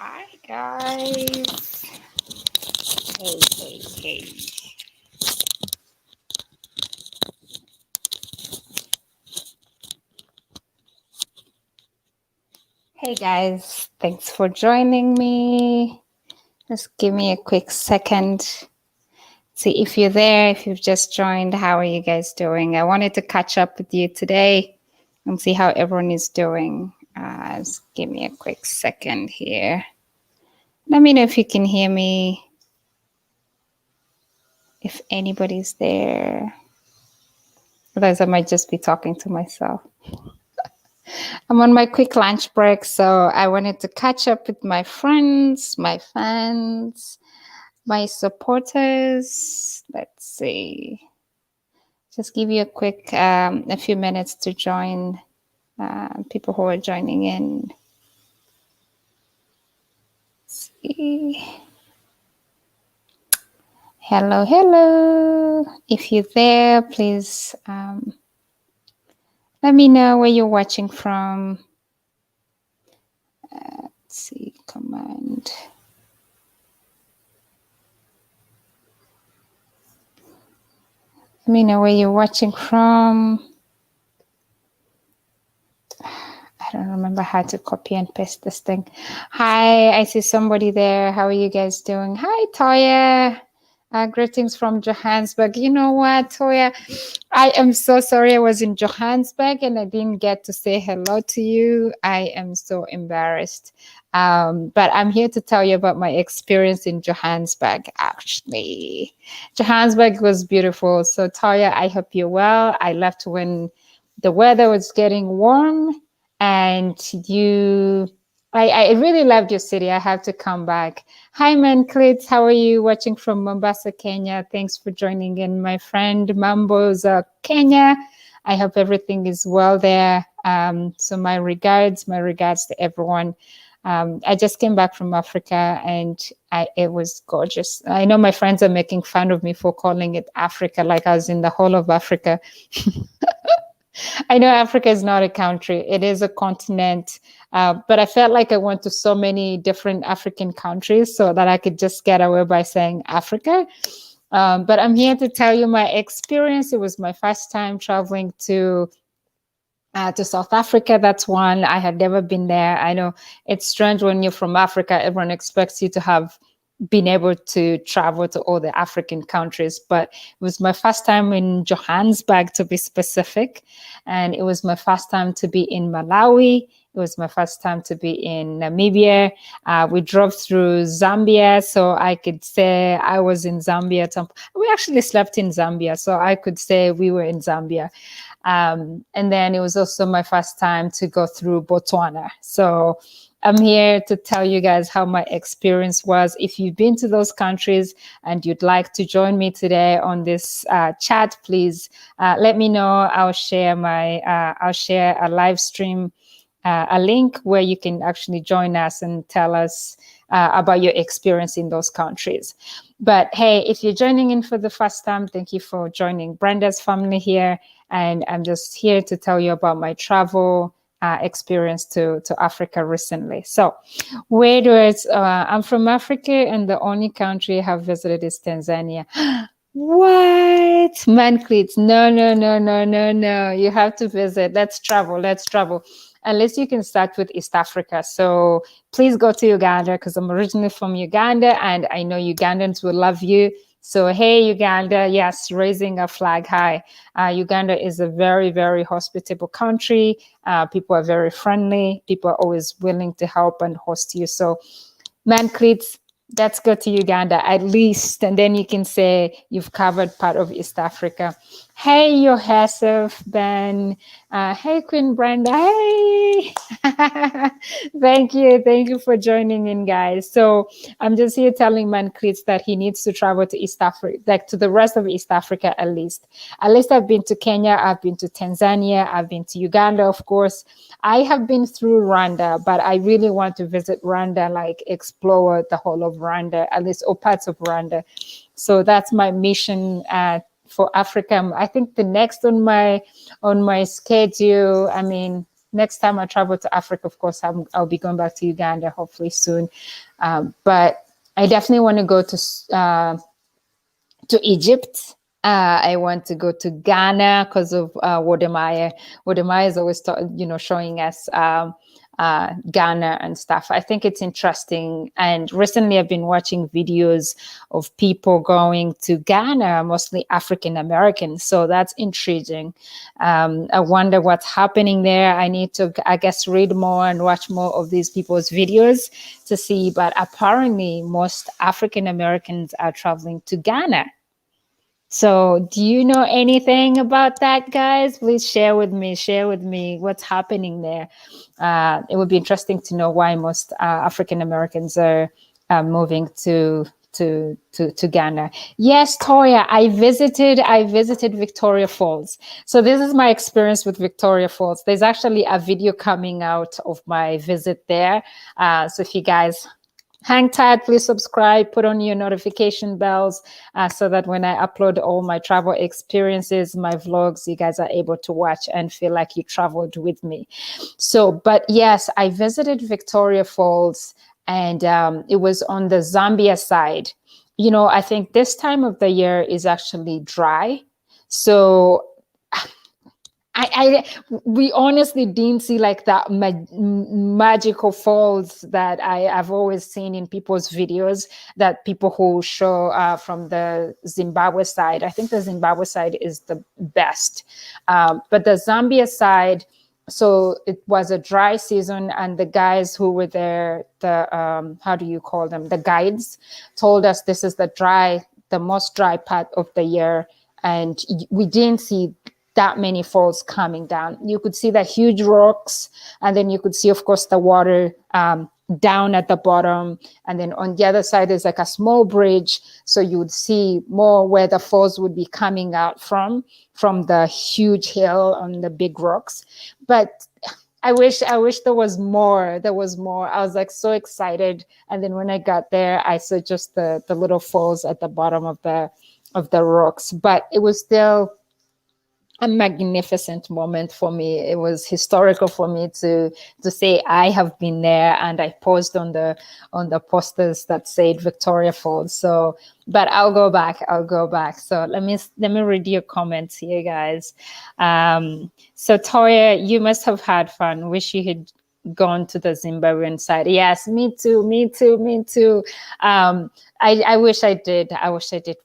Hi guys. Hey. Hey guys, thanks for joining me. Just give me a quick second. See if you're there, if you've just joined, how are you guys doing? I wanted to catch up with you today and see how everyone is doing. Just give me a quick second here. Let me know if you can hear me, if anybody's there. Otherwise, I might just be talking to myself. I'm on my quick lunch break, so I wanted to catch up with my friends, my fans, my supporters. Let's see. Just give you a few minutes to join people who are joining in. Let's see. Hello. If you're there, please let me know where you're watching from. Let's see, command. Let me know where you're watching from. I don't remember how to copy and paste this thing. Hi, I see somebody there. How are you guys doing? Hi, Toya. Greetings from Johannesburg. You know what, Toya? I am so sorry I was in Johannesburg and I didn't get to say hello to you. I am so embarrassed. But I'm here to tell you about my experience in Johannesburg, actually. Johannesburg was beautiful. So, Toya, I hope you're well. I left when the weather was getting warm and I really loved your city. I have to come back. Hi, Manclitz. How are you? Watching from Mombasa, Kenya. Thanks for joining in, my friend. Mambo's Kenya. I hope everything is well there. So my regards to everyone. I just came back from Africa and it was gorgeous. I know my friends are making fun of me for calling it Africa, like I was in the whole of Africa. I know Africa is not a country, it is a continent. But I felt like I went to so many different African countries so that I could just get away by saying Africa. But I'm here to tell you my experience. It was my first time traveling to South Africa. That's one. I had never been there. I know it's strange when you're from Africa, everyone expects you to have been able to travel to all the African countries, but it was my first time in Johannesburg, to be specific. And it was my first time to be in Malawi. It was my first time to be in Namibia. We drove through Zambia, so I could say I was in Zambia. We actually slept in Zambia, so I could say we were in Zambia. And then it was also my first time to go through Botswana. So I'm here to tell you guys how my experience was. If you've been to those countries and you'd like to join me today on this chat, please let me know. I'll share a live stream, a link where you can actually join us and tell us about your experience in those countries. But hey, if you're joining in for the first time, thank you for joining Brenda's family here. And I'm just here to tell you about my travel experience to Africa recently. So I'm from Africa and the only country I have visited is Tanzania. What? Mancleats? No. You have to visit. Let's travel. Unless you can start with East Africa. So please go to Uganda because I'm originally from Uganda and I know Ugandans will love you. So, hey, Uganda, yes, raising a flag high. Uganda is a very, very hospitable country. People are very friendly. People are always willing to help and host you. So, Mancleats, let's go to Uganda at least. And then you can say you've covered part of East Africa. Hey, Yohasef, Ben. Hey, Queen Brenda. Hey. Thank you for joining in, guys. So I'm just here telling Mancleats that he needs to travel to East Africa, like to the rest of East Africa at least. At least I've been to Kenya, I've been to Tanzania, I've been to Uganda, of course. I have been through Rwanda, but I really want to visit Rwanda, like explore the whole of Rwanda, at least all parts of Rwanda. So that's my mission for Africa. I think the next on my schedule, I mean, next time I travel to Africa, of course, I'll be going back to Uganda hopefully soon. But I definitely want to go to Egypt. I want to go to Ghana because of Wodemaya. Wodemaya is always, showing us Ghana and stuff. I think it's interesting. And recently I've been watching videos of people going to Ghana, mostly African Americans. So that's intriguing. I wonder what's happening there. I need to, I guess, read more and watch more of these people's videos to see. But apparently most African Americans are traveling to Ghana. So do you know anything about that, guys? Please share with me what's happening there. It would be interesting to know why most African Americans are moving to Ghana. Yes, Toya, I visited Victoria Falls. So this is my experience with Victoria Falls. There's actually a video coming out of my visit there. So if you guys hang tight, please subscribe, put on your notification bells so that when I upload all my travel experiences, my vlogs, you guys are able to watch and feel like you traveled with me. So, but yes, I visited Victoria Falls and it was on the Zambia side. You know, I think this time of the year is actually dry. So we honestly didn't see like that magical falls that I've always seen in people's videos, that people who show from the Zimbabwe side. I think the Zimbabwe side is the best. But the Zambia side, so it was a dry season, and the guys who were there, the how do you call them? The guides told us this is the most dry part of the year. And we didn't see that many falls coming down. You could see the huge rocks, and then you could see, of course, the water down at the bottom. And then on the other side is like a small bridge. So you would see more where the falls would be coming out from the huge hill on the big rocks. But I wish there was more. There was more. I was like so excited. And then when I got there, I saw just the little falls at the bottom of the rocks. But it was still a magnificent moment for me. It was historical for me to say I have been there, and I posed on the posters that said Victoria Falls. So, but I'll go back. So let me read your comments here, guys. So Toya, you must have had fun. Wish you had gone to the Zimbabwean side. Yes, me too. I wish I did.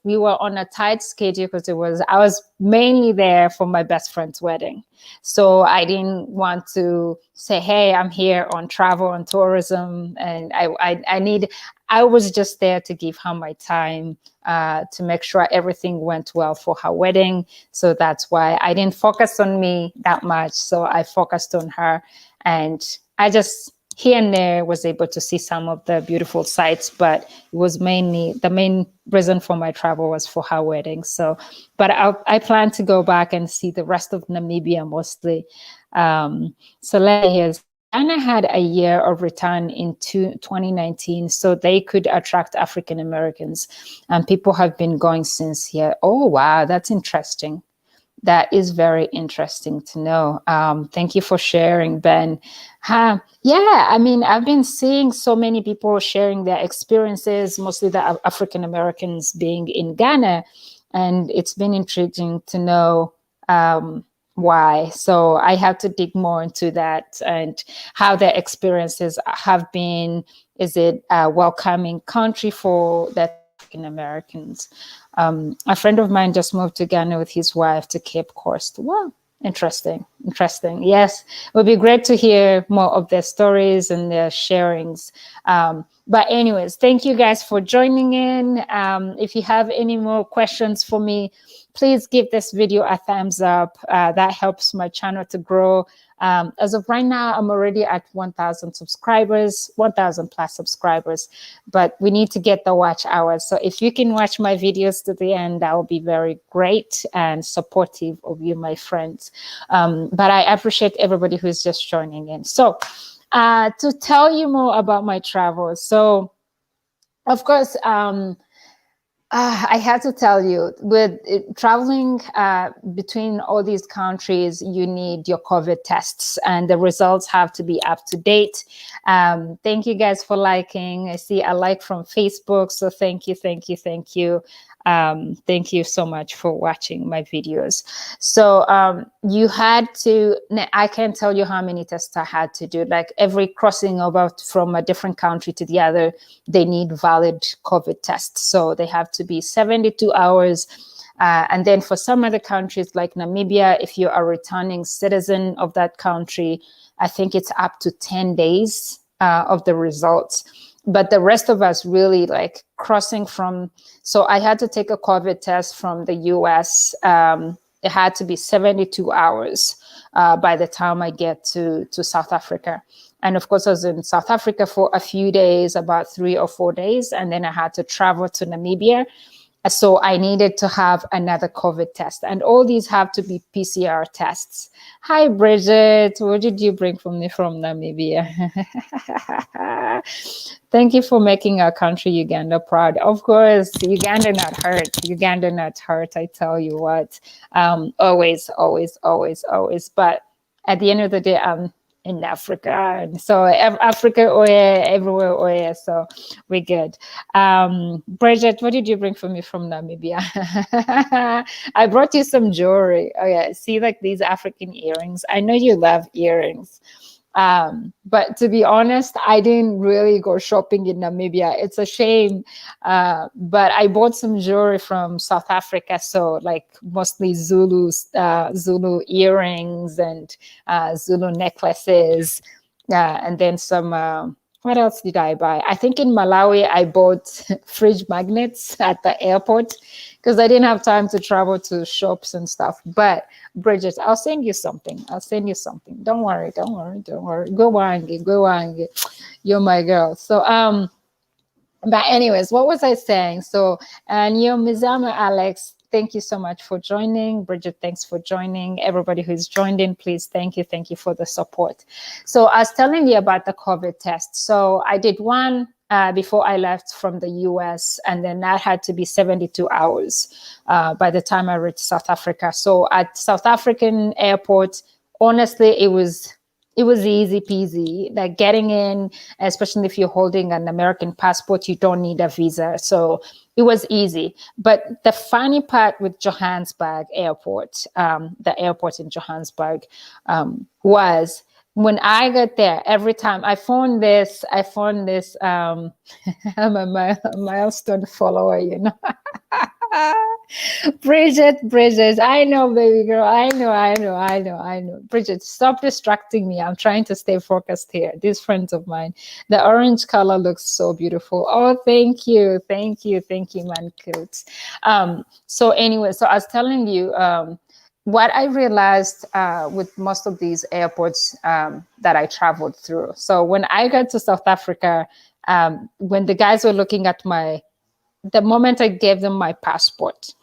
We were on a tight schedule because I was mainly there for my best friend's wedding. So I didn't want to say, hey, I'm here on travel and tourism. And I was just there to give her my time, to make sure everything went well for her wedding. So that's why I didn't focus on me that much. So I focused on her, and I just here and there was able to see some of the beautiful sights, but it was mainly the main reason for my travel was for her wedding. So, but I plan to go back and see the rest of Namibia mostly. So here's Ghana had a year of return in 2019, so they could attract African Americans, and people have been going since here. Oh, wow, that's interesting. That is very interesting to know. Thank you for sharing, Ben. Yeah, I mean, I've been seeing so many people sharing their experiences, mostly the African Americans being in Ghana, and it's been intriguing to know why. So I have to dig more into that and how their experiences have been. Is it a welcoming country for the African Americans? A friend of mine just moved to Ghana with his wife to Cape Coast. Wow, interesting. Yes, it would be great to hear more of their stories and their sharings. But anyways, thank you guys for joining in. If you have any more questions for me, please give this video a thumbs up. That helps my channel to grow. As of right now, I'm already at 1,000 subscribers, 1,000 plus subscribers, but we need to get the watch hours. So if you can watch my videos to the end, that will be very great and supportive of you, my friends. But I appreciate everybody who's just joining in. So to tell you more about my travels. So of course, I had to tell you, with traveling between all these countries, you need your COVID tests, and the results have to be up to date. Thank you guys for liking. I see a like from Facebook, so thank you, thank you, thank you. Thank you so much for watching my videos. So you had to, I can't tell you how many tests I had to do. Like every crossing over from a different country to the other, they need valid COVID tests. So they have to be 72 hours. And then for some other countries like Namibia, if you are a returning citizen of that country, I think it's up to 10 days of the results. But the rest of us really like crossing from, so I had to take a COVID test from the US. It had to be 72 hours by the time I get to South Africa. And of course, I was in South Africa for a few days, about 3 or 4 days. And then I had to travel to Namibia. So I needed to have another COVID test. And all these have to be PCR tests. Hi, Bridget. What did you bring from Namibia? Thank you for making our country, Uganda, proud. Of course, Uganda not hurt. Uganda not hurt, I tell you what. Always, always, always, always. But at the end of the day, I'm in Africa. And so Africa, oye, everywhere, oye. So we're good. Bridget, what did you bring for me from Namibia? I brought you some jewelry. Oh yeah, see like these African earrings. I know you love earrings. But to be honest, I didn't really go shopping in Namibia. It's a shame. But I bought some jewelry from South Africa. So like mostly Zulu earrings and Zulu necklaces. And then some, what else did I buy? I think in Malawi, I bought fridge magnets at the airport because I didn't have time to travel to shops and stuff. But Bridget, I'll send you something. I'll send you something. Don't worry, don't worry, don't worry. Go wangi, go wangi. You're my girl. So but anyways, what was I saying? So Neo Mizama Alex, thank you so much for joining. Bridget, thanks for joining. Everybody who's joined in, please, thank you. Thank you for the support. So I was telling you about the COVID test. So I did one before I left from the US, and then that had to be 72 hours by the time I reached South Africa. So at South African airport, honestly, it was easy peasy, like getting in, especially if you're holding an American passport, you don't need a visa. So it was easy. But the funny part with Johannesburg airport, the airport in Johannesburg, was when I got there, every time I found this, I'm a milestone follower, you know. Bridget, I know, baby girl. I know. Bridget, stop distracting me. I'm trying to stay focused here. These friends of mine, the orange color looks so beautiful. Oh, thank you, man, cute. So anyway, so I was telling you, what I realized with most of these airports that I traveled through. So when I got to South Africa, when the guys were looking at the moment I gave them my passport,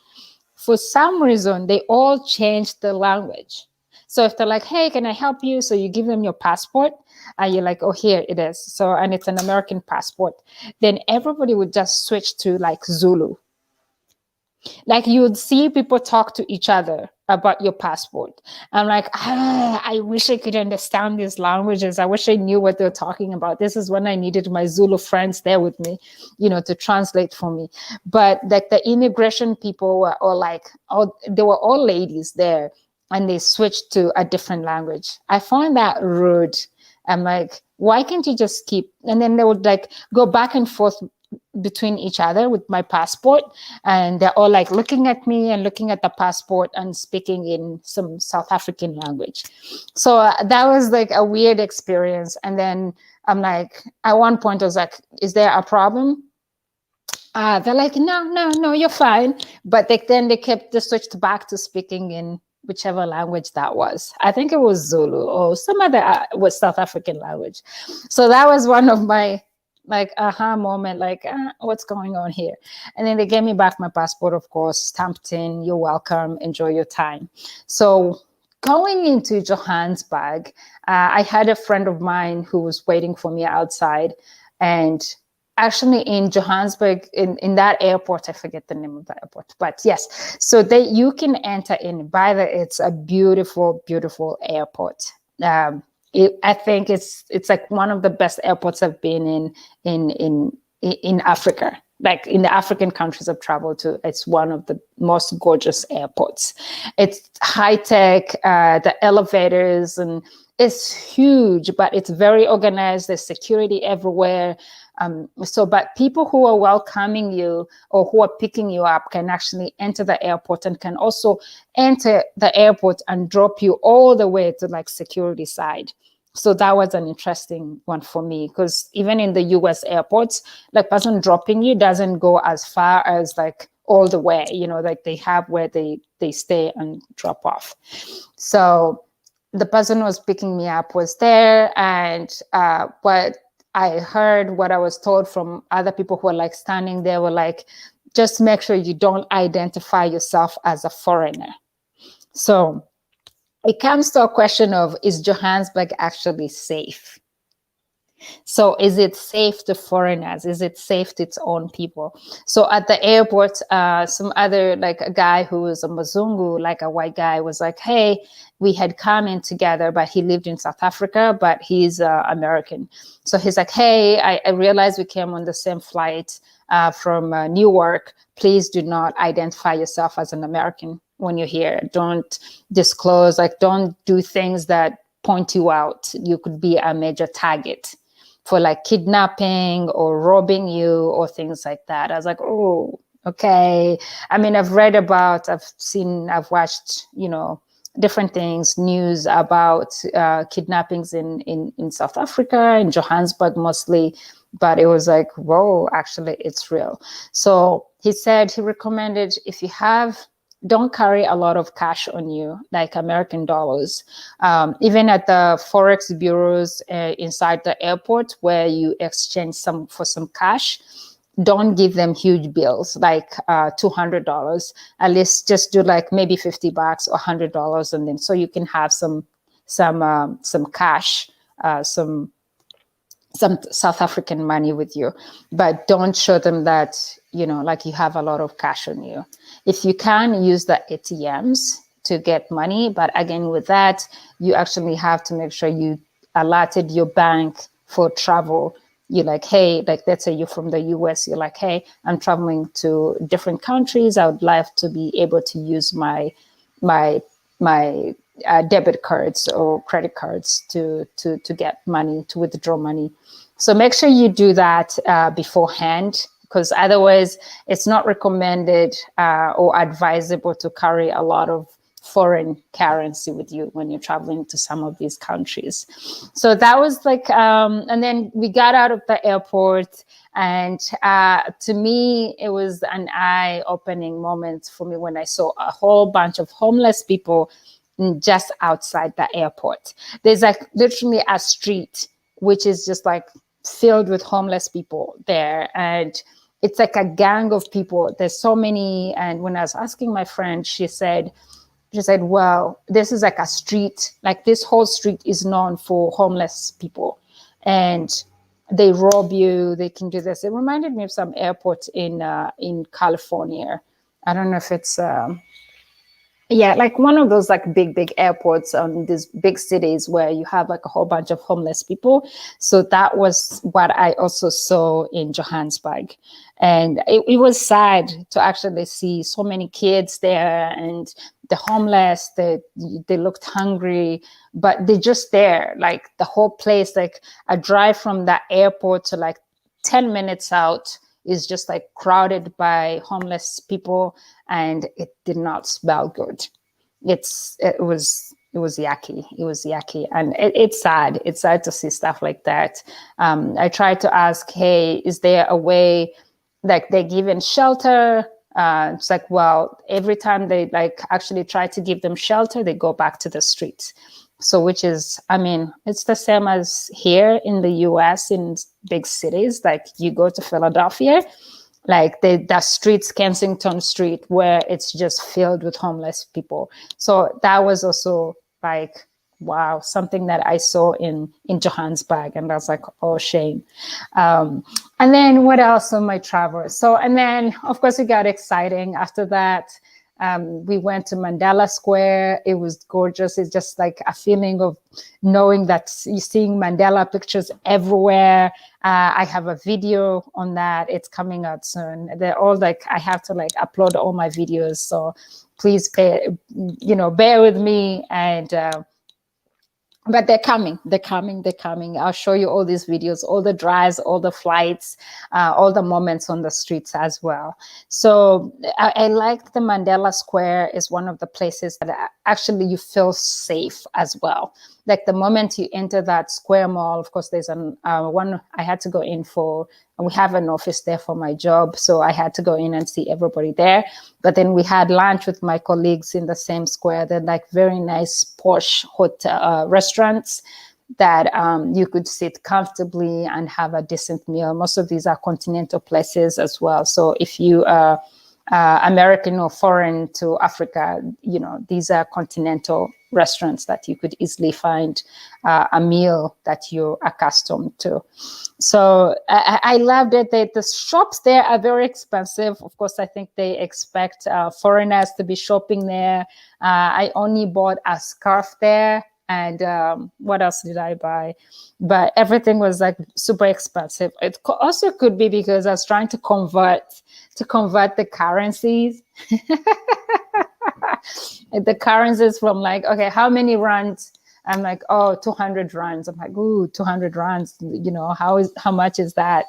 for some reason, they all changed the language. So if they're like, hey, can I help you? So you give them your passport and you're like, oh, here it is. So, and it's an American passport. Then everybody would just switch to like Zulu. Like you would see people talk to each other about your passport. I'm like, I wish I could understand these languages. I wish I knew what they're talking about. This is when I needed my Zulu friends there with me, you know, to translate for me. But like the immigration people were all like, they were all ladies there, and they switched to a different language. I found that rude. I'm like, why can't you just keep? And then they would like go back and forth between each other with my passport, and they're all like looking at me and looking at the passport and speaking in some South African language. So that was like a weird experience. And then I'm like, at one point I was like, is there a problem? They're like, no, you're fine. But then they switched back to speaking in whichever language that was. I think it was Zulu or some other was South African language. So that was one of my like aha moment, like what's going on here? And then they gave me back my passport, of course, stamped in, you're welcome, enjoy your time. So going into Johannesburg, I had a friend of mine who was waiting for me outside, and actually in Johannesburg, in that airport, I forget the name of the airport, but yes, so you can enter in. It's a beautiful, beautiful airport. I think it's like one of the best airports I've been in Africa. Like in the African countries I've traveled to, it's one of the most gorgeous airports. It's high tech, the elevators, and it's huge, but it's very organized. There's security everywhere. But people who are welcoming you or who are picking you up can actually enter the airport and can also enter the airport and drop you all the way to like security side. So that was an interesting one for me, because even in the US airports, like person dropping you doesn't go as far as like all the way, like they have where they stay and drop off. So the person who was picking me up was there, and what I heard, what I was told from other people who were like standing there were like, just make sure you don't identify yourself as a foreigner. So it comes to a question of, is Johannesburg actually safe? So is it safe to foreigners? Is it safe to its own people? So at the airport, some other, like a guy who was a Mzungu, like a white guy, was like, hey, we had come in together, but he lived in South Africa, but he's American. So he's like, hey, I realized we came on the same flight from Newark. Please do not identify yourself as an American when you're here. Don't disclose, like don't do things that point you out. You could be a major target for like kidnapping or robbing you or things like that. I was like, oh, okay. I mean, I've watched, different things, news about kidnappings in South Africa, in Johannesburg mostly, but it was like, whoa, actually it's real. So he said, he recommended, if you don't carry a lot of cash on you, like American dollars. Even at the Forex bureaus inside the airport where you exchange for some cash, don't give them huge bills like $200. At least just do like maybe $50 or $100, and then so you can have some cash, some South African money with you, but don't show them that, like you have a lot of cash on you. If you can, use the ATMs to get money. But again, with that, you actually have to make sure you allotted your bank for travel. You're like, hey, like let's say you're from the US, you're like, hey, I'm traveling to different countries. I would like to be able to use my debit cards or credit cards to get money, to withdraw money. So make sure you do that beforehand, because otherwise it's not recommended or advisable to carry a lot of foreign currency with you when you're traveling to some of these countries. So that was like, and then we got out of the airport, and to me, it was an eye-opening moment for me when I saw a whole bunch of homeless people just outside the airport. There's like literally a street which is just like filled with homeless people there, and it's like a gang of people. There's so many. And when I was asking my friend, she said, well, this is like a street, like this whole street is known for homeless people, and they rob you, they can do this. It reminded me of some airports in California. I don't know if it's like one of those like big airports on these big cities where you have like a whole bunch of homeless people. So that was what I also saw in Johannesburg. And it was sad to actually see so many kids there, and the homeless, they looked hungry, but they're just there. Like the whole place, like a drive from the airport to like 10 minutes out is just like crowded by homeless people, and it did not smell good. It was yucky. It was yucky, and it's sad. It's sad to see stuff like that. I tried to ask, hey, is there a way, like they given shelter? It's like, well, every time they like actually try to give them shelter, they go back to the streets. So, which is, I mean, it's the same as here in the US in big cities. Like you go to Philadelphia, like the streets, Kensington Street, where it's just filled with homeless people. So that was also like wow, something that I saw in Johannesburg, and I was like, oh, shame. And then what else on my travels? So, and then of course it got exciting after that. We went to Mandela Square. It was gorgeous. It's just like a feeling of knowing that you're seeing Mandela pictures everywhere. I have a video on that. It's coming out soon. They're all like, I have to like upload all my videos. So please bear with me. And but they're coming. I'll show you all these videos, all the drives, all the flights, all the moments on the streets as well. So I like the Mandela Square is one of the places that actually you feel safe as well. Like the moment you enter that square mall, of course, there's one I had to go in for, and we have an office there for my job. So I had to go in and see everybody there. But then we had lunch with my colleagues in the same square. They're like very nice, posh hotel restaurants that you could sit comfortably and have a decent meal. Most of these are continental places as well. So if you are American or foreign to Africa, these are continental restaurants that you could easily find a meal that you're accustomed to. So I loved it. The shops there are very expensive. Of course, I think they expect foreigners to be shopping there. I only bought a scarf there. And what else did I buy? But everything was like super expensive. It also could be because I was trying to convert the currencies. The currencies from like, okay, how many rands? I'm like, oh, 200 rands. I'm like, ooh, 200 rands. How much is that?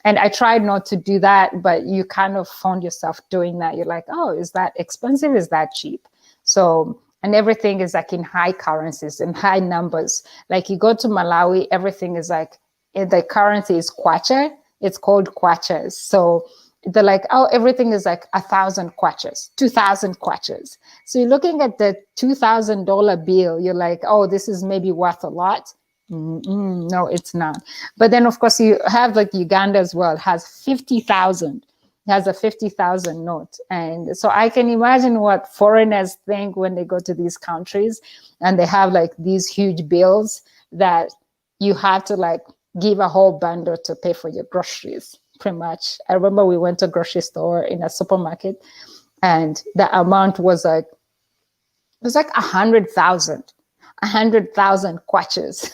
And I tried not to do that, but you kind of found yourself doing that. You're like, oh, is that expensive? Is that cheap? So, and everything is like in high currencies and high numbers. Like you go to Malawi, everything is like, the currency is kwacha. It's called kwachas. So they're like, oh, everything is like 1,000 kwachas, 2,000 kwachas. So you're looking at the $2,000 bill. You're like, oh, this is maybe worth a lot. No, it's not. But then, of course, you have like Uganda as well. It has 50,000. It has a 50,000 note. And so I can imagine what foreigners think when they go to these countries and they have like these huge bills that you have to like give a whole bundle to pay for your groceries. Pretty much. I remember we went to a grocery store in a supermarket and the amount was like, it was like 100,000 kwachas.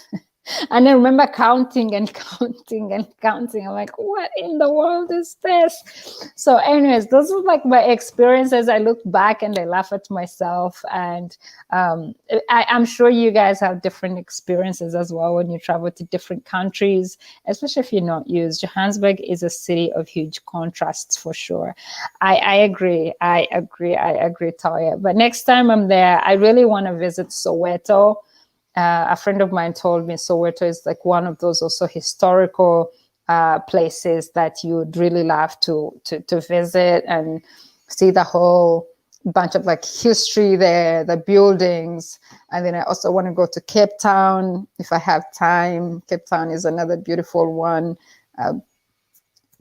And I remember counting and counting and counting. I'm like, what in the world is this? So anyways, those are like my experiences. I look back and I laugh at myself. And I'm sure you guys have different experiences as well when you travel to different countries, especially if you're not used. Johannesburg is a city of huge contrasts for sure. I agree, Toya. But next time I'm there, I really want to visit Soweto. A friend of mine told me Soweto is like one of those also historical places that you would really love to visit and see the whole bunch of like history there, the buildings. And then I also want to go to Cape Town if I have time. Cape Town is another beautiful one.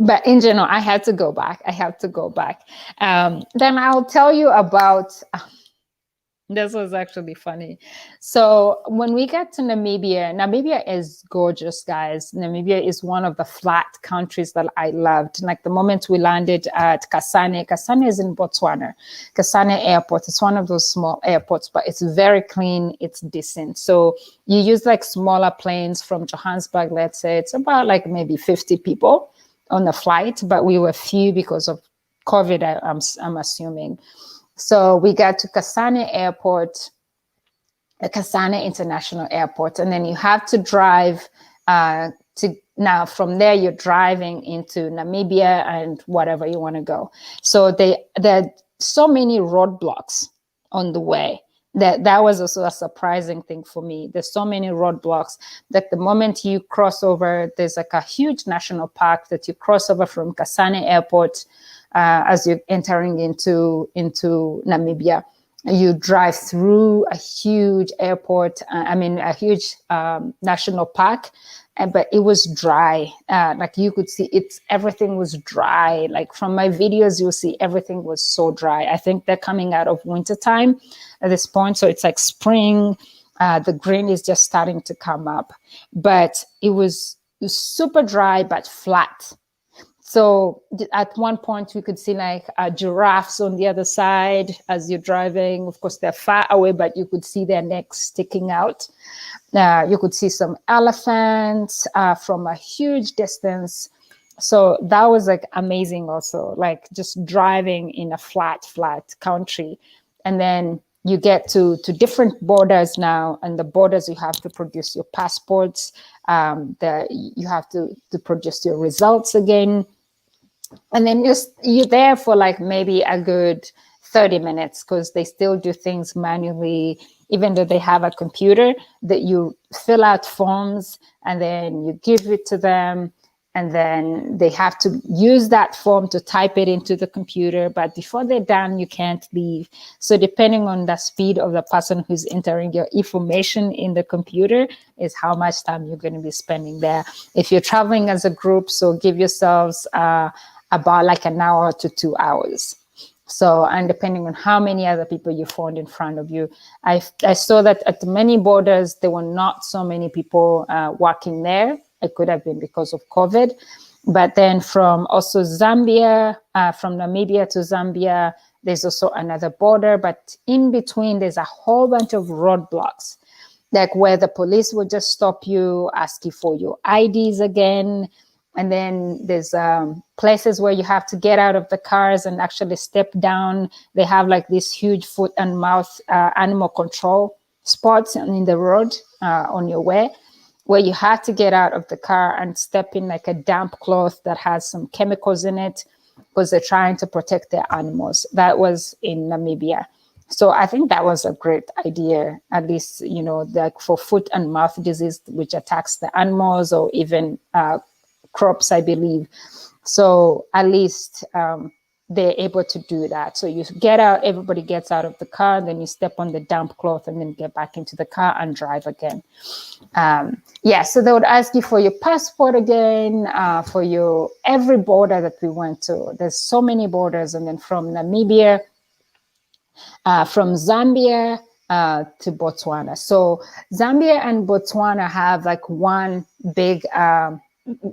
But in general, I had to go back. Then I'll tell you about... This was actually funny. So when we get to Namibia is gorgeous, guys. Namibia is one of the flat countries that I loved. Like the moment we landed at Kasane is in Botswana. Kasane Airport, it's one of those small airports, but it's very clean, it's decent. So you use like smaller planes from Johannesburg, let's say. It's about like maybe 50 people on the flight, but we were few because of COVID, I'm assuming. So we got to Kasane Airport, Kasane International Airport, and then you have to drive now from there you're driving into Namibia and whatever you want to go. So there are so many roadblocks on the way. That was also a surprising thing for me. There's so many roadblocks that the moment you cross over, there's like a huge national park that you cross over from Kasane Airport. As you're entering into Namibia, you drive through a huge airport. A huge national park, but it was dry. Like you could see, everything was dry. Like from my videos, you'll see everything was so dry. I think they're coming out of winter time at this point, so it's like spring. The green is just starting to come up, but it was super dry but flat. So at one point we could see like giraffes on the other side as you're driving. Of course, they're far away, but you could see their necks sticking out. You could see some elephants from a huge distance. So that was like amazing also, like just driving in a flat country. And then you get to different borders now, and the borders you have to produce your passports. You have to produce your results again. And then you're there for like maybe a good 30 minutes because they still do things manually, even though they have a computer that you fill out forms and then you give it to them. And then they have to use that form to type it into the computer. But before they're done, you can't leave. So depending on the speed of the person who's entering your information in the computer is how much time you're going to be spending there. If you're traveling as a group, so give yourselves about like an hour to 2 hours. So, and depending on how many other people you found in front of you, I saw that at many borders, there were not so many people working there. It could have been because of COVID. But then from also Zambia, from Namibia to Zambia, there's also another border. But in between, there's a whole bunch of roadblocks, like where the police will just stop you, ask you for your IDs again. And then there's places where you have to get out of the cars and actually step down. They have like these huge foot and mouth animal control spots in the road on your way, where you have to get out of the car and step in like a damp cloth that has some chemicals in it because they're trying to protect their animals. That was in Namibia. So I think that was a great idea, at least, like for foot and mouth disease, which attacks the animals or even crops, I believe. So at least they're able to do that. So you get out, everybody gets out of the car, then you step on the damp cloth and then get back into the car and drive again. So they would ask you for your passport again, for your every border that we went to. There's so many borders. And then from Namibia, from Zambia to Botswana. So Zambia and Botswana have like one big,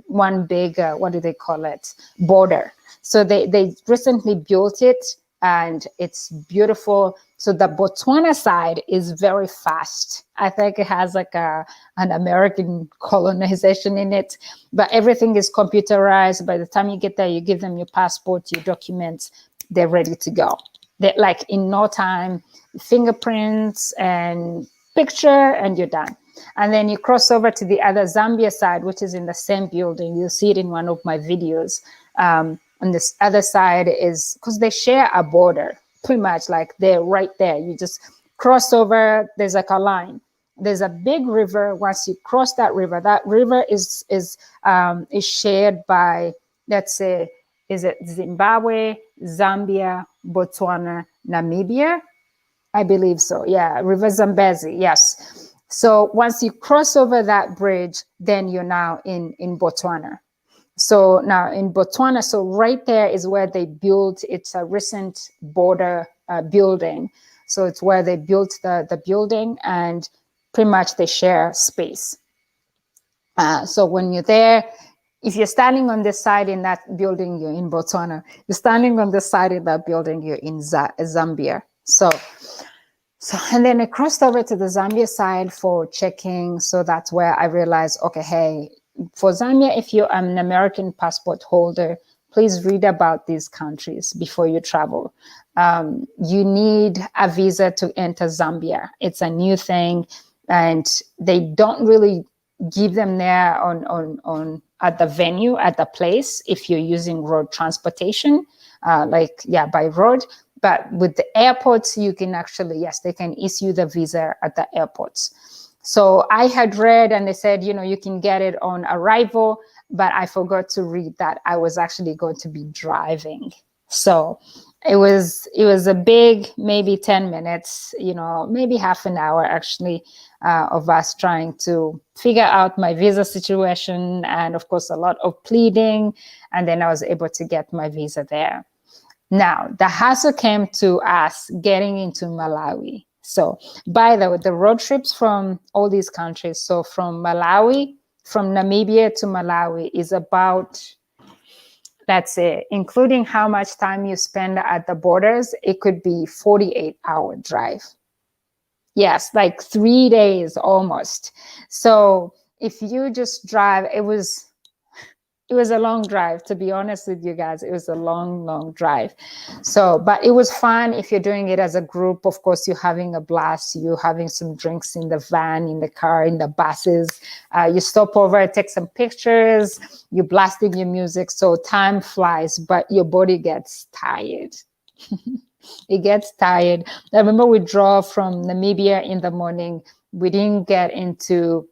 what do they call it? Border. So they recently built it and it's beautiful. So the Botswana side is very fast. I think it has like an American colonization in it, but everything is computerized. By the time you get there, you give them your passport, your documents, they're ready to go. They're like in no time, fingerprints and picture, and you're done. And then you cross over to the other Zambia side, which is in the same building. You'll see it in one of my videos. On this other side is because they share a border, pretty much like they're right there. You just cross over. There's like a line. There's a big river. Once you cross that river is shared by, let's say, is it Zimbabwe, Zambia, Botswana, Namibia? I believe so. Yeah, River Zambezi. Yes. So once you cross over that bridge, then you're now in Botswana. So now in Botswana, so right there is where they built, it's a recent border building. So it's where they built the building and pretty much they share space. So when you're there, if you're standing on this side in that building, you're in Botswana. You're standing on this side in that building, you're in Zambia. So, and then I crossed over to the Zambia side for checking. So that's where I realized, okay, hey, for Zambia, if you're an American passport holder, please read about these countries before you travel. You need a visa to enter Zambia. It's a new thing, and they don't really give them there on at the venue, at the place, if you're using road transportation, by road. But with the airports, you can actually, yes, they can issue the visa at the airports. So I had read and they said, you can get it on arrival, but I forgot to read that I was actually going to be driving. So it was a big, maybe 10 minutes, maybe half an hour actually, of us trying to figure out my visa situation. And of course, a lot of pleading. And then I was able to get my visa there. Now, the hassle came to us getting into Malawi. So, by the way, the road trips from all these countries, so from Namibia to Malawi is about, that's it, including how much time you spend at the borders, it could be 48-hour drive. Yes, like 3 days almost. So if you just drive, it was a long drive, to be honest with you guys. It was a long drive. So, but it was fun if you're doing it as a group. Of course, you're having a blast. You're having some drinks in the van, in the car, in the buses. You stop over, take some pictures. You're blasting your music. So time flies, but your body gets tired. It gets tired. I remember we drove from Namibia in the morning. We didn't get into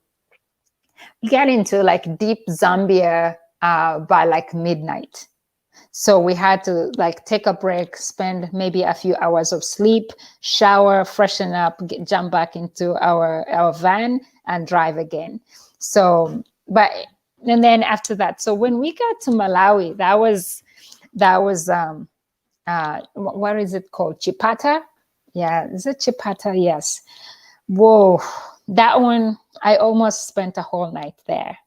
like deep Zambia by like midnight. So we had to like take a break, spend maybe a few hours of sleep, shower, freshen up, jump back into our van and drive again. So, and then after that, so when we got to Malawi, that was what is it called? Chipata? Yeah, is it Chipata? Yes. Whoa, that one, I almost spent a whole night there.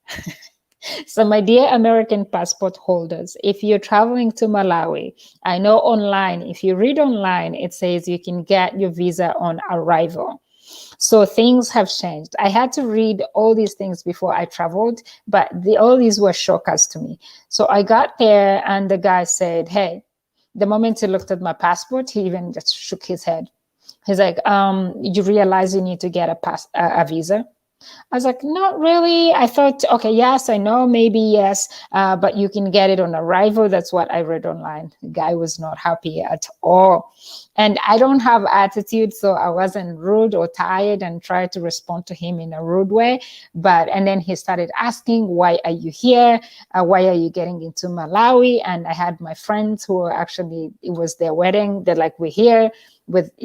So my dear American passport holders, if you're traveling to Malawi, I know online, if you read online, it says you can get your visa on arrival. So things have changed. I had to read all these things before I traveled, but all these were shockers to me. So I got there and the guy said, hey, the moment he looked at my passport, he even just shook his head. He's like, you realize you need to get a visa? I was like, not really. I thought, okay, yes, I know, maybe yes, but you can get it on arrival. That's what I read online. The guy was not happy at all. And I don't have attitude, so I wasn't rude or tired and tried to respond to him in a rude way. And then he started asking, why are you here? Why are you getting into Malawi? And I had my friends who were actually, it was their wedding. They're like, we're here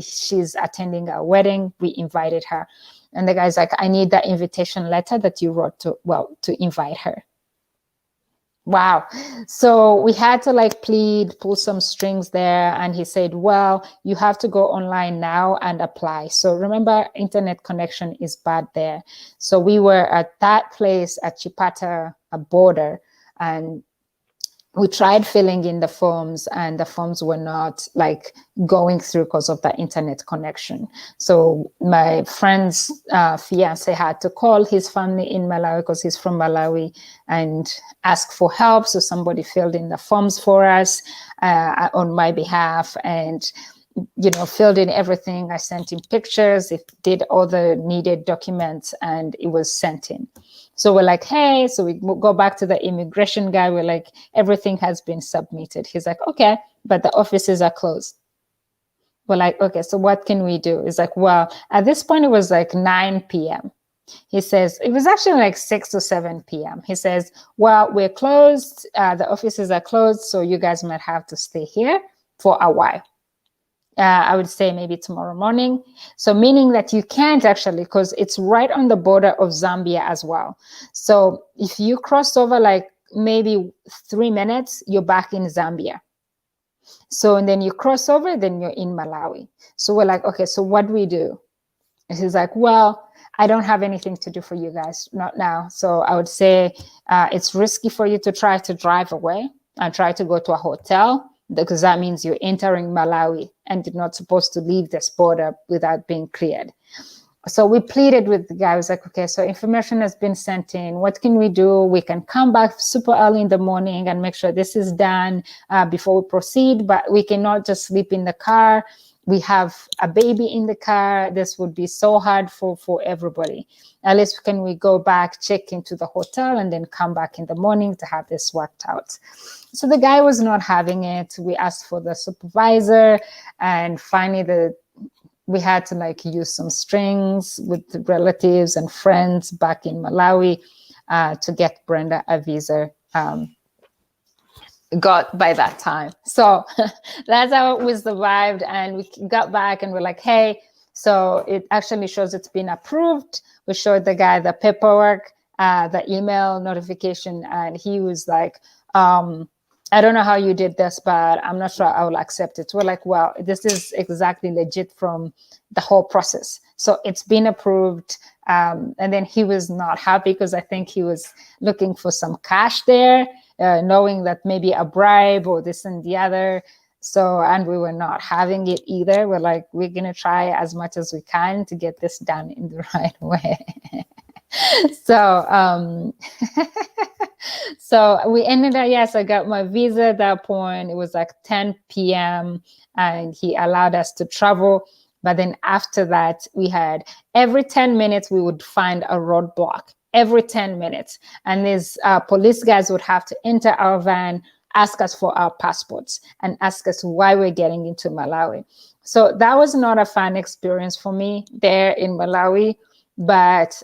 she's attending a wedding. We invited her. And the guy's like, I need that invitation letter that you wrote to invite her. Wow. So we had to like pull some strings there. And he said, well, you have to go online now and apply. So remember, internet connection is bad there. So we were at that place at Chipata, a border, and we tried filling in the forms and the forms were not like going through because of the internet connection. So my friend's fiance had to call his family in Malawi because he's from Malawi and ask for help. So somebody filled in the forms for us on my behalf and, filled in everything. I sent him pictures, it did all the needed documents and it was sent in. So we're like, hey, so we go back to the immigration guy. We're like, everything has been submitted. He's like, okay, but the offices are closed. We're like, okay, so what can we do? He's like, well, at this point, it was like 9 p.m. He says, it was actually like 6 or 7 p.m. He says, well, we're closed. The offices are closed. So you guys might have to stay here for a while. I would say maybe tomorrow morning. So meaning that you can't actually, because it's right on the border of Zambia as well. So if you cross over like maybe 3 minutes, you're back in Zambia. So and then you cross over, then you're in Malawi. So we're like, okay, so what do we do? And he's like, well, I don't have anything to do for you guys, not now. So I would say it's risky for you to try to drive away and try to go to a hotel, because that means you're entering Malawi and you're not supposed to leave this border without being cleared. So we pleaded with the guy. I was like, okay, so information has been sent in. What can we do? We can come back super early in the morning and make sure this is done before we proceed, but we cannot just sleep in the car. We have a baby in the car. This would be so hard for everybody. At least can we go back, check into the hotel, and then come back in the morning to have this worked out. So the guy was not having it. We asked for the supervisor, and finally we had to like use some strings with the relatives and friends back in Malawi to get Brenda a visa. Got by that time. So that's how we survived, and we got back and we're like, hey, so it actually shows it's been approved. We showed the guy the paperwork, the email notification, and he was like, I don't know how you did this, but I'm not sure I will accept it. We're like, well, this is exactly legit from the whole process. So it's been approved. And then he was not happy because I think he was looking for some cash there, knowing that maybe a bribe or this and the other. So, and we were not having it either. We're like, we're going to try as much as we can to get this done in the right way. So, so we ended up, yes, I got my visa at that point. It was like 10 p.m. and he allowed us to travel. But then after that, we had every 10 minutes, we would find a roadblock every 10 minutes. And these police guys would have to enter our van, ask us for our passports and ask us why we're getting into Malawi. So that was not a fun experience for me there in Malawi. But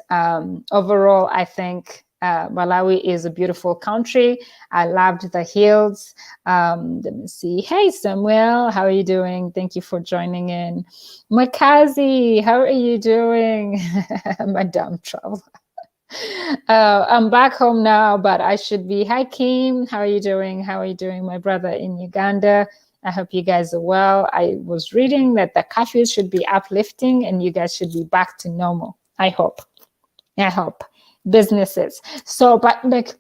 overall, I think Malawi is a beautiful country. I loved the hills. Let me see. Hey, Samuel, how are you doing? Thank you for joining in. Makazi, how are you doing? Madame Travel. I'm back home now, but I should be. Hi, Kim. How are you doing? How are you doing, my brother in Uganda? I hope you guys are well. I was reading that the curfews should be uplifting and you guys should be back to normal. I hope. Businesses. So, but like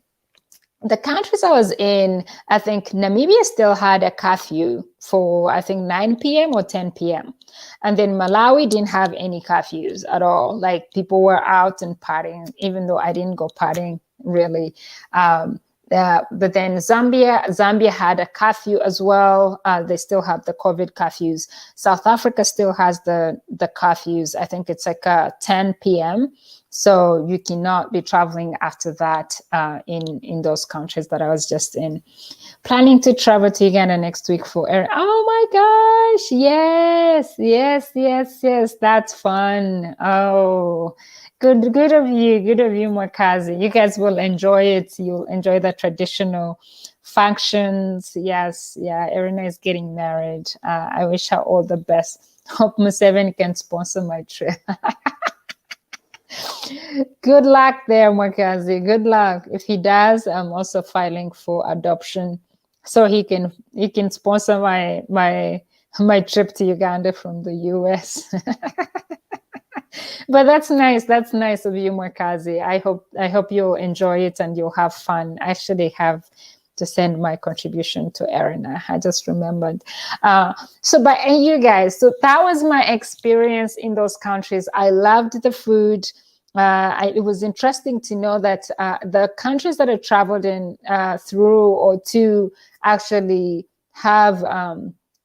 the countries I was in, I think Namibia still had a curfew for, I think, 9 p.m. or 10 p.m. And then Malawi didn't have any curfews at all. Like people were out and partying, even though I didn't go partying really. But then Zambia had a curfew as well. They still have the COVID curfews. South Africa still has the curfews. I think it's like 10 p.m. So you cannot be traveling after that in those countries that I was just in. Planning to travel to Uganda next week for Erin. Oh my gosh. Yes. That's fun. Oh, good of you. Good of you, Mwakazi. You guys will enjoy it. You'll enjoy the traditional functions. Yes. Yeah. Erina is getting married. I wish her all the best. Hope Museveni can sponsor my trip. Good luck there, Mwakazi. Good luck. If he does, I'm also filing for adoption, so he can sponsor my trip to Uganda from the US. But that's nice. That's nice of you, Mwakazi. I hope you'll enjoy it and you'll have fun. I actually have to send my contribution to Erina. I just remembered. And you guys, so that was my experience in those countries. I loved the food. It was interesting to know that the countries that I traveled in through or to actually have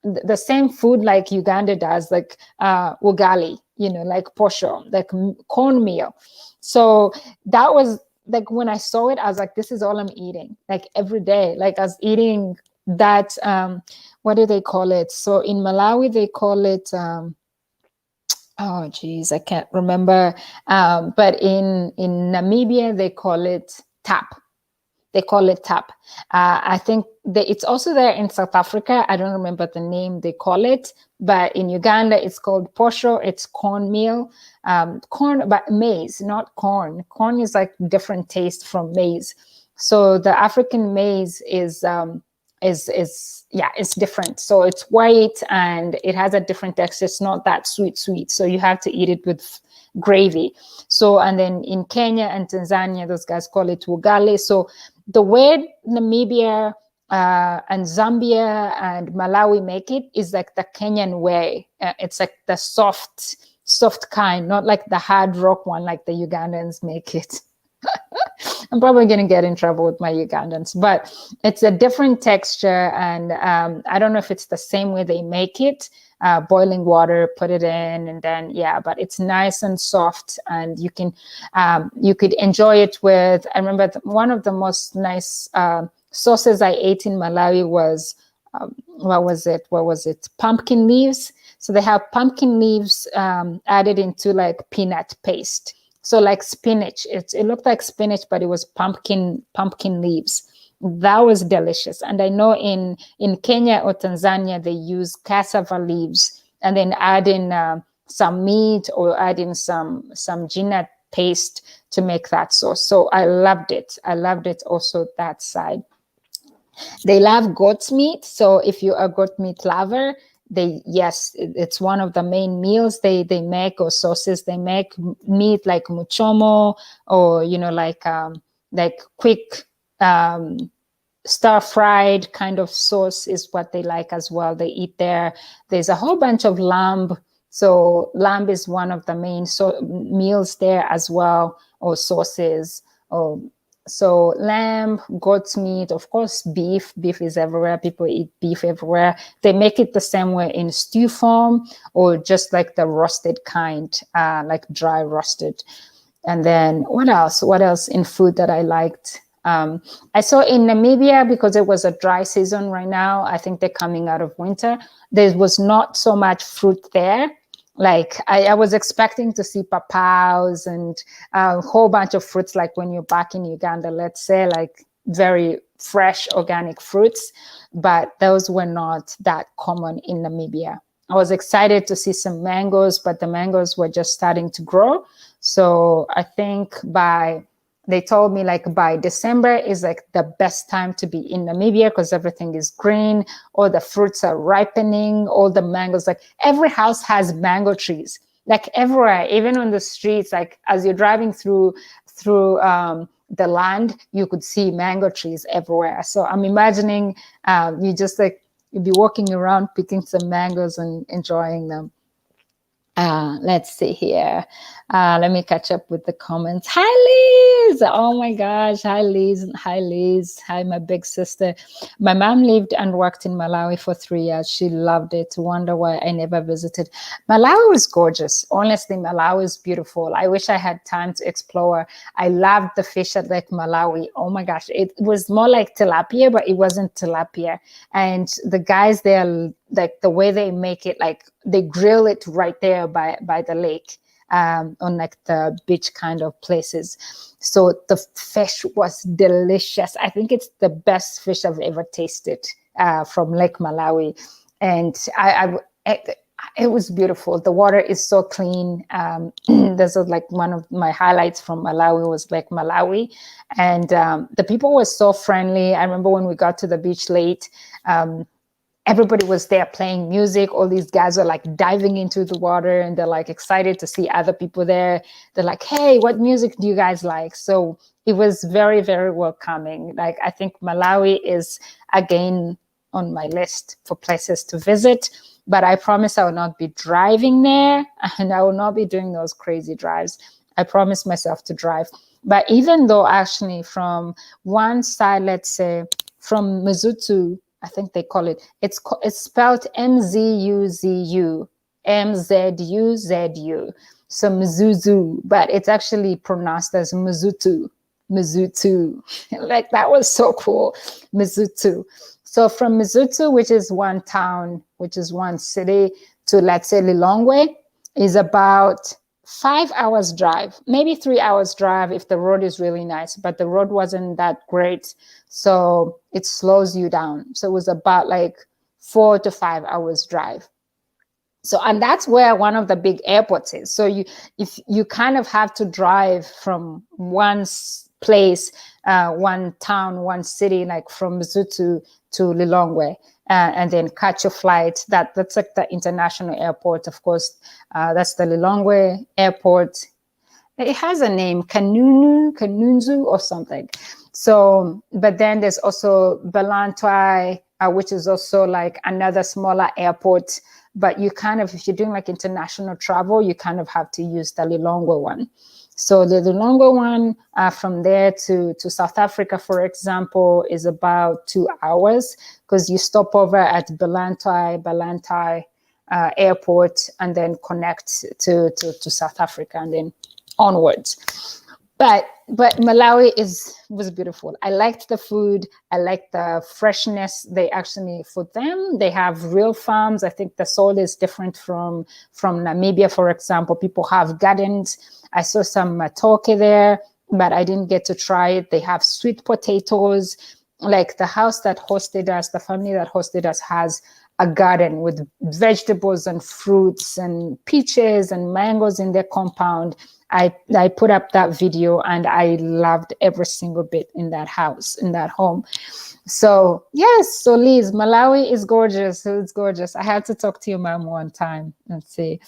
the same food like Uganda does, like ugali, like posho, like cornmeal. So that was like when I saw it, I was like, this is all I'm eating, like every day. Like I was eating that. What do they call it? So in Malawi, they call it. Oh geez, I can't remember. But in Namibia, they call it tap. They call it tap. I think it's also there in South Africa. I don't remember the name they call it, but in Uganda, it's called posho. It's cornmeal, corn, but maize, not corn. Corn is like different taste from maize. So the African maize is it's different. So it's white and it has a different texture. It's not that sweet. So you have to eat it with gravy. So, and then in Kenya and Tanzania, those guys call it ugali. So the way Namibia and Zambia and Malawi make it is like the Kenyan way. It's like the soft kind, not like the hard rock one like the Ugandans make it. I'm probably going to get in trouble with my Ugandans, but it's a different texture. And I don't know if it's the same way they make it. Boiling water, put it in, and then but it's nice and soft, and you could enjoy it with. I remember one of the most nice sauces I ate in Malawi was what was it? Pumpkin leaves. So they have pumpkin leaves added into like peanut paste. So like spinach, it looked like spinach, but it was pumpkin leaves. That was delicious. And I know in Kenya or Tanzania, they use cassava leaves and then add in some meat or add in some ginger paste to make that sauce. So I loved it. I loved it also that side. They love goat's meat. So if you're a goat meat lover, it's one of the main meals they make, or sauces they make. Meat like muchomo, or like quick stir fried kind of sauce is what they like as well. They eat there. There's a whole bunch of lamb. So lamb is one of the main meals there as well, or sauces. Or so lamb, goat's meat, of course, beef. Beef is everywhere. People eat beef everywhere. They make it the same way in stew form, or just like the roasted kind, like dry roasted. And then what else? What else in food that I liked? I saw in Namibia, because it was a dry season right now, I think they're coming out of winter, there was not so much fruit there. Like I was expecting to see papaus and a whole bunch of fruits, like when you're back in Uganda, let's say, like very fresh organic fruits, but those were not that common in Namibia. I was excited to see some mangoes, but the mangoes were just starting to grow. So I think they told me like by December is like the best time to be in Namibia, because everything is green, all the fruits are ripening, all the mangoes, like every house has mango trees, like everywhere, even on the streets, like as you're driving through the land, you could see mango trees everywhere. So I'm imagining you'd be walking around picking some mangoes and enjoying them. Let's see here. Let me catch up with the comments. Hi, Liz. Oh my gosh. Hi, Liz. Hi, Liz. Hi, my big sister. My mom lived and worked in Malawi for 3 years. She loved it. Wonder why I never visited. Malawi was gorgeous. Honestly, Malawi is beautiful. I wish I had time to explore. I loved the fish at Lake Malawi. Oh my gosh. It was more like tilapia, but it wasn't tilapia. And the guys there, like the way they make it, like they grill it right there by the lake, on like the beach kind of places. So the fish was delicious. I think it's the best fish I've ever tasted from Lake Malawi. And it was beautiful. The water is so clean. This was like one of my highlights from Malawi was Lake Malawi. And the people were so friendly. I remember when we got to the beach late, everybody was there playing music. All these guys are like diving into the water, and they're like excited to see other people there. They're like, hey, what music do you guys like? So it was very, very welcoming. Like, I think Malawi is again on my list for places to visit, but I promise I will not be driving there, and I will not be doing those crazy drives. I promised myself to drive. But even though actually from one side, let's say from Mazutu, I think they call it, it's spelled M-Z-U-Z-U, M-Z-U-Z-U. So Mzuzu, but it's actually pronounced as Mazutu, Mazutu. Like, that was so cool, Mazutu. So from Mazutu, which is one town, which is one city, to, let's say, Lilongwe, is about 5 hours drive, maybe 3 hours drive if the road is really nice, but the road wasn't that great. So it slows you down. So it was about like 4 to 5 hours drive. So, and that's where one of the big airports is. So if you kind of have to drive from one place, one town, one city, like from Mazutu to Lilongwe, and then catch a flight. That's like the international airport, of course. That's the Lilongwe airport. It has a name, Kanunzu or something. So, but then there's also Balantwai, which is also like another smaller airport. But you kind of, if you're doing like international travel, you kind of have to use the Lilongwe one. So the Lilongwe one, from there to South Africa, for example, is about 2 hours, because you stop over at Balantwai airport, and then connect to South Africa, and then onwards. But Malawi was beautiful. I liked the food. I liked the freshness. They actually, for them, they have real farms. I think the soil is different from Namibia, for example. People have gardens. I saw some matoke there, but I didn't get to try it. They have sweet potatoes. like the house that hosted us, the family that hosted us has a garden with vegetables and fruits and peaches and mangoes in their compound. I put up that video and I loved every single bit in that house, in that home. So yes, so Liz, Malawi is gorgeous. It's gorgeous. I have to talk to your mom one time. Let's see.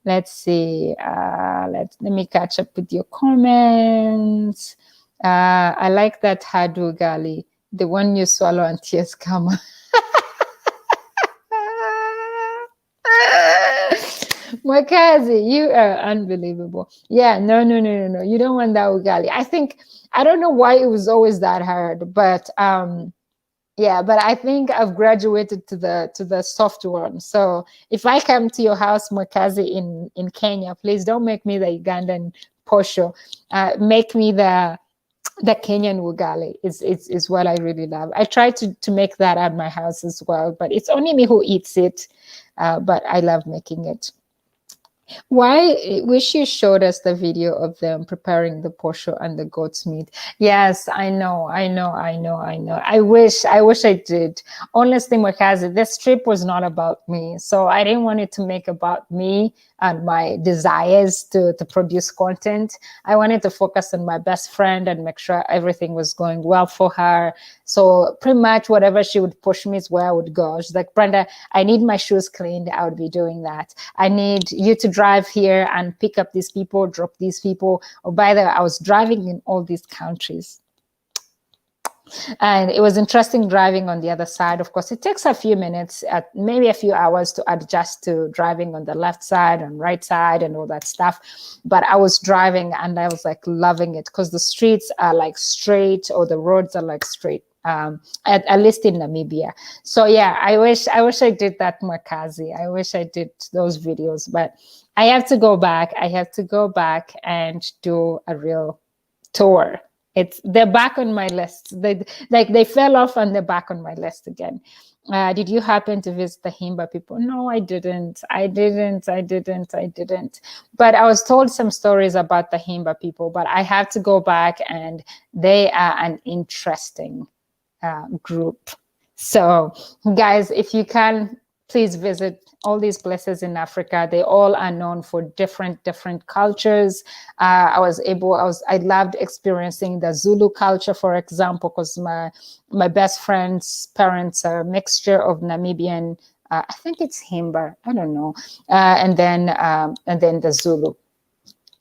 Let's see. Let me catch up with your comments. I like that Hadu Gali, the one you swallow and tears come. Mwakazi, you are unbelievable. Yeah, no. You don't want that ugali. I don't know why it was always that hard, but yeah, but I think I've graduated to the soft one. So if I come to your house, Mwakazi, in Kenya, please don't make me the Ugandan posho. Make me the Kenyan ugali is what I really love. I try to make that at my house as well, but it's only me who eats it. But I love making it. Why wish you showed us the video of them preparing the posho and the goat's meat. Yes, I know. I wish I did. Honestly, Mwakazi, this trip was not about me. So I didn't want it to make about me and my desires to produce content. I wanted to focus on my best friend and make sure everything was going well for her. So pretty much whatever she would push me is where I would go. She's like, Brenda, I need my shoes cleaned. I would be doing that. I need you to drive here and pick up these people, drop these people. Oh, by the way, I was driving in all these countries. And it was interesting driving on the other side. Of course, it takes a few minutes, maybe a few hours to adjust to driving on the left side and right side and all that stuff. But I was driving and I was like loving it because the streets are like straight, or the roads are like straight. At least in Namibia. So yeah, I wish I did that, Mwakazi. I wish I did those videos, but I have to go back. I have to go back and do a real tour. They're back on my list. They fell off and they're back on my list again. Did you happen to visit the Himba people? No, I didn't. But I was told some stories about the Himba people, but I have to go back, and they are an interesting group. So guys, if you can, please visit all these places in Africa. They all are known for different cultures. I loved experiencing the Zulu culture, for example, because my best friend's parents are a mixture of Namibian, I think it's Himba, I don't know, and then the Zulu.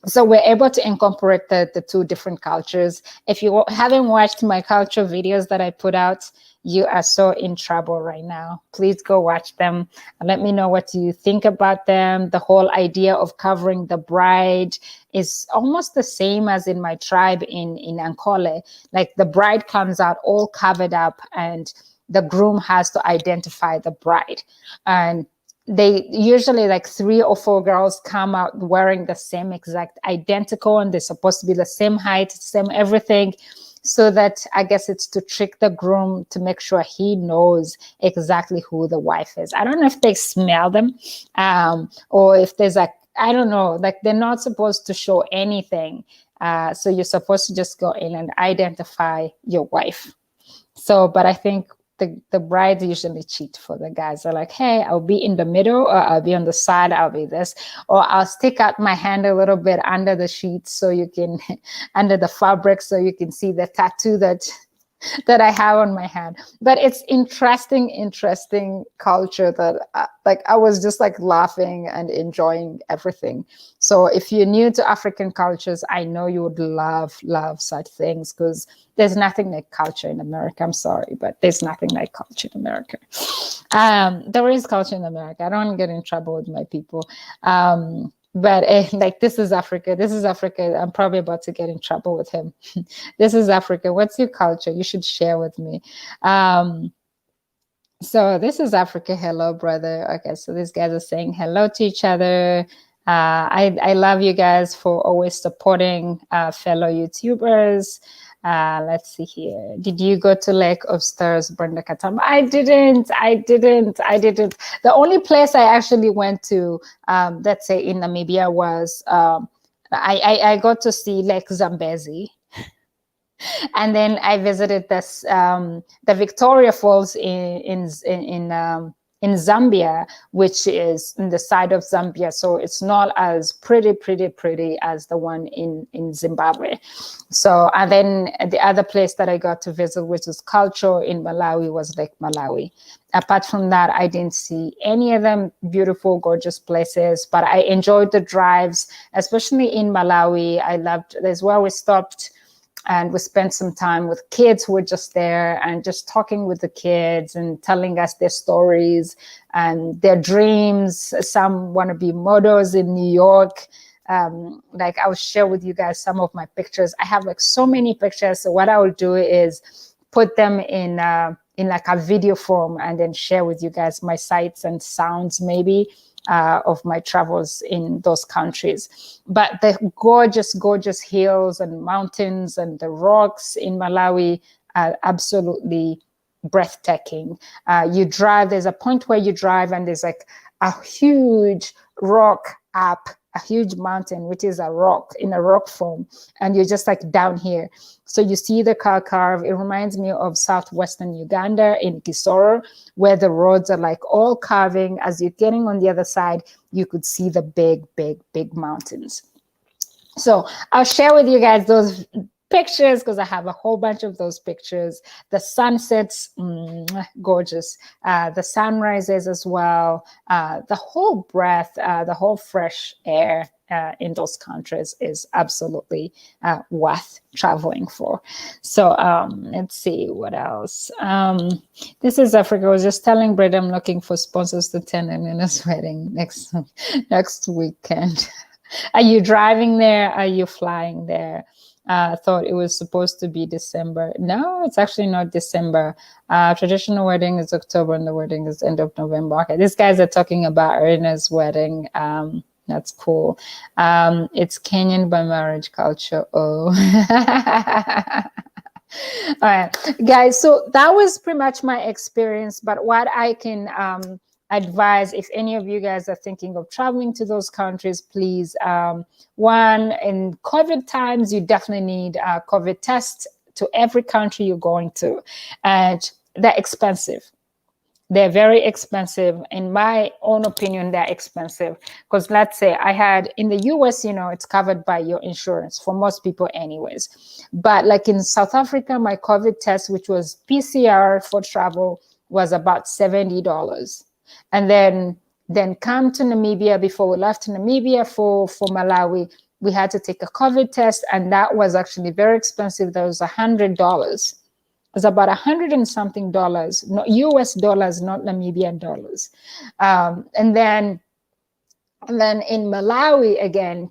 So we're able to incorporate the two different cultures. If you haven't watched my culture videos that I put out, you are so in trouble right now. Please go watch them and let me know what you think about them. The whole idea of covering the bride is almost the same as in my tribe in Ankole. Like the bride comes out all covered up and the groom has to identify the bride. And they usually, like 3 or 4 girls come out wearing the same exact identical, and they're supposed to be the same height, same everything, so that I guess it's to trick the groom to make sure he knows exactly who the wife is. I don't know if they smell them, or if there's like, I don't know, like they're not supposed to show anything. So you're supposed to just go in and identify your wife. So, but I think the brides usually cheat for the guys. They're like, hey, I'll be in the middle, or I'll be on the side, I'll be this, or I'll stick out my hand a little bit under the sheets so you can, under the fabric, so you can see the tattoo that I have on my hand. But it's interesting culture that like I was just like laughing and enjoying everything. So if you're new to African cultures, I know you would love such things, because there's nothing like culture in America. I'm sorry, but there's nothing like culture in America. There is culture in America. I don't want to get in trouble with my people. But like, this is Africa. I'm probably about to get in trouble with him. This is Africa. What's your culture? You should share with me. So this is Africa. Hello, brother. Okay, so these guys are saying hello to each other. I love you guys for always supporting fellow YouTubers. Let's see here. Did you go to Lake of Stars, Brenda Katamba? I didn't. The only place I actually went to, let's say in Namibia, was I got to see Lake Zambezi. And then I visited this the Victoria Falls in Zambia, which is in the side of Zambia. So it's not as pretty as the one in Zimbabwe. So, and then the other place that I got to visit, which was culture in Malawi, was Lake Malawi. Apart from that, I didn't see any of them beautiful, gorgeous places, but I enjoyed the drives, especially in Malawi. I loved, that's where we stopped and we spent some time with kids who were just there and just talking with the kids and telling us their stories and their dreams. Some want to be models in New York. Like I will share with you guys some of my pictures. I have like so many pictures. So what I will do is put them in like a video form and then share with you guys my sights and sounds maybe of my travels in those countries. But the gorgeous hills and mountains and the rocks in Malawi are absolutely breathtaking. You drive, there's a point where you drive and there's like a huge rock up, a huge mountain, which is a rock in a rock form. And you're just like down here. So you see the car carve. It reminds me of southwestern Uganda in Kisoro, where the roads are like all carving. As you're getting on the other side, you could see the big mountains. So I'll share with you guys those pictures because I have a whole bunch of those pictures. The sunsets, gorgeous. The sunrises as well. The whole breath, the whole fresh air in those countries is absolutely worth traveling for. So let's see what else. This is Africa. I was just telling Brett I'm looking for sponsors to attend Nina's wedding next weekend. Are you driving there? Are you flying there? I thought it was supposed to be December. No, it's actually not December. Traditional wedding is October and the wedding is end of November. Okay, these guys are talking about Irina's wedding. That's cool. It's Kenyan by marriage culture. Oh. All right, guys. So that was pretty much my experience. But what I can advise, if any of you guys are thinking of traveling to those countries, please, one, in COVID times, you definitely need COVID tests to every country you're going to. And they're expensive. They're very expensive. In my own opinion, they're expensive. Because let's say I had in the US, it's covered by your insurance for most people anyways. But like in South Africa, my COVID test, which was PCR for travel, was about $70. And then come to Namibia. Before we left Namibia for Malawi, we had to take a COVID test, and that was actually very expensive. That was $100. It was about $100 and something, not US dollars, not Namibian dollars. And then in Malawi again,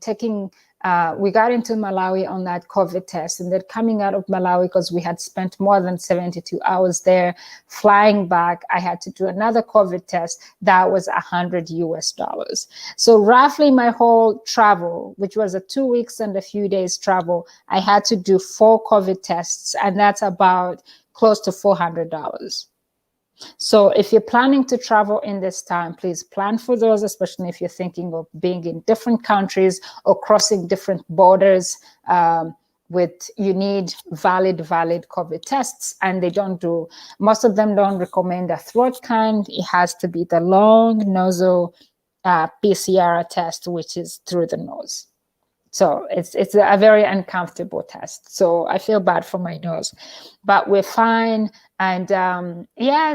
we got into Malawi on that COVID test, and then coming out of Malawi, because we had spent more than 72 hours there, flying back, I had to do another COVID test. That was $100 US. So roughly my whole travel, which was a 2 weeks and a few days travel, I had to do 4 COVID tests, and that's about close to $400. So if you're planning to travel in this time, please plan for those, especially if you're thinking of being in different countries or crossing different borders. You need valid COVID tests, and most of them don't recommend a throat kind. It has to be the long nozzle PCR test, which is through the nose. So it's a very uncomfortable test. So I feel bad for my nose, but we're fine. And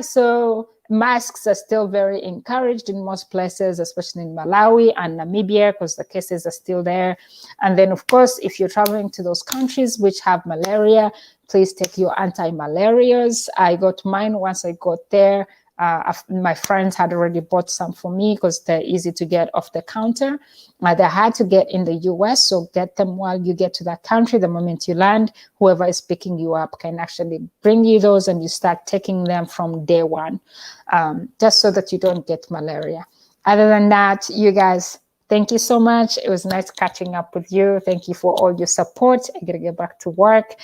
so masks are still very encouraged in most places, especially in Malawi and Namibia, because the cases are still there. And then, of course, if you're traveling to those countries which have malaria, please take your anti-malarials. I got mine once I got there. My friends had already bought some for me because they're easy to get off the counter. They had to get in the US, so get them while you get to that country. The moment you land, whoever is picking you up can actually bring you those, and you start taking them from day one, just so that you don't get malaria. Other than that, you guys, thank you so much. It was nice catching up with you. Thank you for all your support. I gotta get back to work.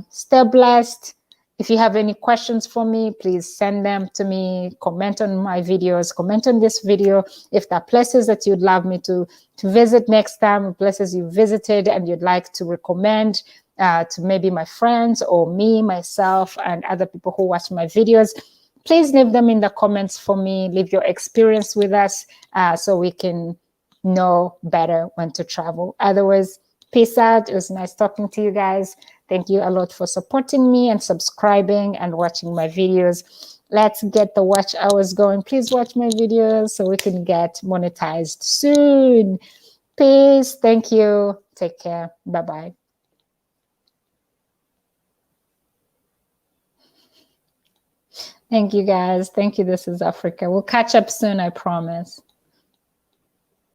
Stay blessed. If you have any questions for me, please send them to me. Comment on my videos. Comment on this video. If there are places that you'd love me to visit next time, places you visited and you'd like to recommend, to maybe my friends or me, myself, and other people who watch my videos, please leave them in the comments for me. Leave your experience with us so we can know better when to travel. Otherwise, peace out. It was nice talking to you guys. Thank you a lot for supporting me and subscribing and watching my videos. Let's get the watch hours going. Please watch my videos so we can get monetized soon. Peace. Thank you. Take care. Bye-bye. Thank you, guys. Thank you. This is Africa. We'll catch up soon, I promise.